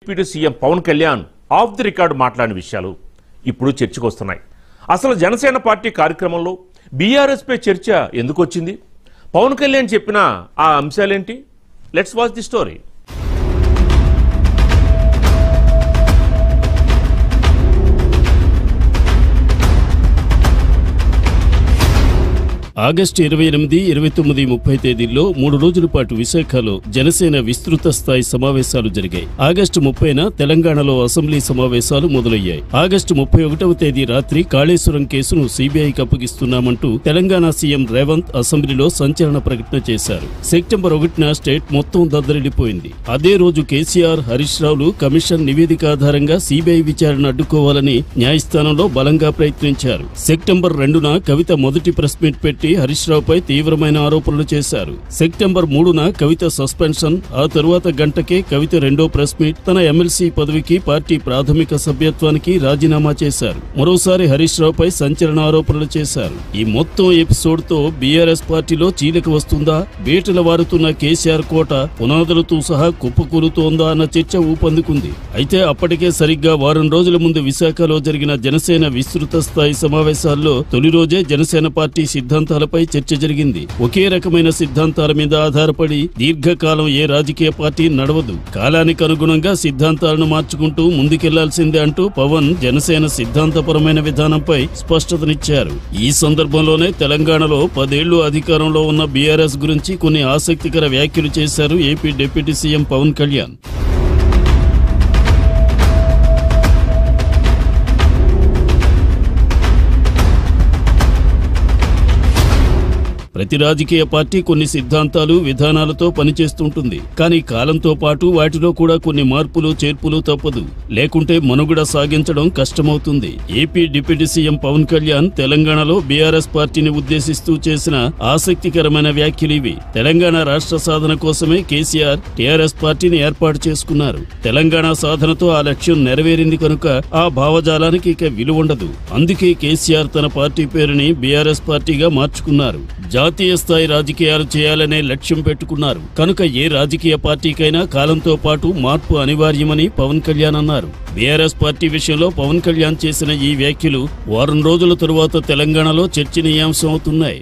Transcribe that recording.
Deputy CM Pawan Kalyan off the record మాట్లాడిన విషయాలు ఇప్పుడు చర్చకు వస్తున్నాయి. అసలు జనసేన పార్టీ కార్యక్రమంలో బీఆర్ఎస్ పై చర్చ ఎందుకు వచ్చింది? పవన్ కళ్యాణ్ చెప్పిన ఆ అంశాలేంటి? Let's watch the story. August 28, 29, 30 తేదీల్లో 3 రోజుల పాటు విశాఖలో జనసేన విస్తృత స్థాయి సమావేశాలు జరిగాయి. ఆగస్టు 30న తెలంగాణలో అసెంబ్లీ సమావేశాలు మొదలయ్యాయి. ఆగస్టు 31వ తేదీ రాత్రి కాళేశ్వరం కేసును సీబీఐకి అప్పగిస్తున్నామంటూ తెలంగాణ సీఎం రేవంత్ అసెంబ్లీలో సంచలన ప్రకటన చేశారు. సెప్టెంబర్ 1న స్టేట్ మొత్తం దద్దరిల్లిపోయింది. అదే రోజు కేసీఆర్, హరీష్ రావులు కమిషన్ నివేదిక ఆధారంగా సీబీఐ విచారణ అడ్డుకోవాలని న్యాయస్థానంలో బలంగా ప్రయత్నించారు. సెప్టెంబర్ 2న కవిత మొదటి ప్రెస్ మీట్ పెట్టి హరీష్ రావుపై తీవ్రమైన ఆరోపణలు చేశారు. సెప్టెంబర్ 3న కవిత సస్పెన్షన్, ఆ తరువాత గంటకే కవిత రెండో ప్రెస్ మీట్, తన ఎమ్మెల్సీ పదవికి పార్టీ ప్రాథమిక సభ్యత్వానికి రాజీనామా చేశారు. మరోసారి హరీష్ రావుపై సంచలన ఆరోపణలు చేశారు. ఈ మొత్తం ఎపిసోడ్ తో బీఆర్ఎస్ పార్టీలో చీలిక వస్తుందా, బీటల వారుతున్న కేసీఆర్ కోట పునాదులతో సహా కుప్పకూలుతోందా అన్న చర్చ ఊపందుకుంది. అయితే అప్పటికే సరిగ్గా వారం రోజుల ముందు విశాఖలో జరిగిన జనసేన విస్తృత స్థాయి సమావేశాల్లో తొలి రోజే జనసేన పార్టీ సిద్ధాంతాలపై చర్చ జరిగింది. ఒకే రకమైన సిద్ధాంతాల మీద ఆధారపడి దీర్ఘకాలం ఏ రాజకీయ పార్టీ నడవదు. కాలానికి అనుగుణంగా సిద్ధాంతాలను మార్చుకుంటూ ముందుకెళ్లాల్సిందే అంటూ పవన్ జనసేన సిద్ధాంతపరమైన విధానంపై స్పష్టతనిచ్చారు. ఈ సందర్భంలోనే తెలంగాణలో 10 ఏళ్లు అధికారంలో ఉన్న బీఆర్ఎస్ గురించి కొన్ని ఆసక్తికర వ్యాఖ్యలు చేశారు AP deputy CM Pawan Kalyan. ప్రతి రాజకీయ పార్టీ కొన్ని సిద్ధాంతాలు, విధానాలతో పనిచేస్తుంటుంది. కానీ కాలంతో పాటు వాటిలో కూడా కొన్ని మార్పులు, చేర్పులు తప్పదు. లేకుంటే మనుగడ సాగించడం కష్టమవుతుంది. AP deputy CM Pawan Kalyan తెలంగాణలో బీఆర్ఎస్ పార్టీని ఉద్దేశిస్తూ చేసిన ఆసక్తికరమైన వ్యాఖ్యలివి. తెలంగాణ రాష్ట్ర సాధన కోసమే కేసీఆర్ టీఆర్ఎస్ పార్టీని ఏర్పాటు చేసుకున్నారు. తెలంగాణ సాధనతో ఆ లక్ష్యం నెరవేరింది కనుక ఆ భావజాలానికి ఇక విలువుండదు. అందుకే కేసీఆర్ తన పార్టీ పేరుని బీఆర్ఎస్ పార్టీగా మార్చుకున్నారు. జాతీయ స్థాయి రాజకీయాలు చేయాలనే లక్ష్యం పెట్టుకున్నారు. కనుక ఏ రాజకీయ పార్టీకైనా కాలంతో పాటు మార్పు అనివార్యమని పవన్ కళ్యాణ్ అన్నారు. బీఆర్ఎస్ పార్టీ విషయంలో పవన్ కళ్యాణ్ చేసిన ఈ వ్యాఖ్యలు వారం రోజుల తరువాత తెలంగాణలో చర్చనీయాంశం అవుతున్నాయి.